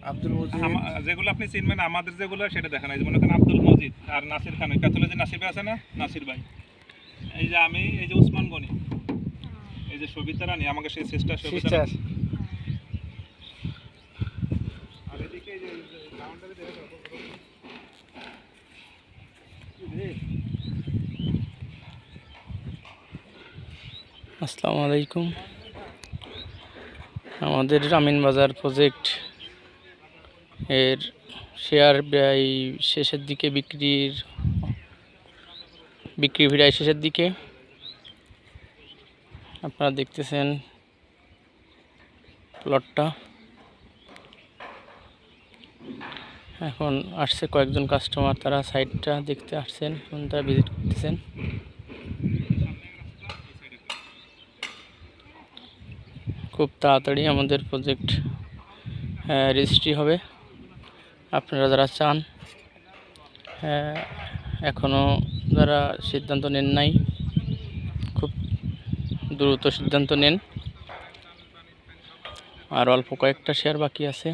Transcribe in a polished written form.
আব্দুল মজিদ যেগুলো আপনি চিনবেন আমাদের যেগুলো সেটা দেখেন। এই যে মনে করেন আব্দুল মজিদ আর নাসির খান, ওই প্যাথোলজি নাসির ভাই আছে না, নাসির ভাই। এই যে আমি, এই যে উসমান গনি, এই যে সবিতা রানী, আমাকে সেই সিস্টার সবিতা রানী। আর এদিকে এই যে কাউন্টারে দেখে দাও। আসসালামু আলাইকুম। আমাদের আমিনবাজার প্রজেক্ট এর শেয়ার প্রায় শেষের দিকে, বিক্রি প্রায় শেষের দিকে। আপনারা দেখতেছেন প্লটটা। এখন আসছে কয়েকজন কাস্টমার, তারা সাইটটা দেখতে আসছেন, তারা ভিজিট করতেছেন। খুব তাড়াতাড়ি আমাদের প্রজেক্ট রেজিস্ট্রি হবে। আপনারা যারা চান, এখনও যারা সিদ্ধান্ত নেন নাই, খুব দ্রুত সিদ্ধান্ত নেন। আর অল্প কয়েকটা শেয়ার বাকি আছে।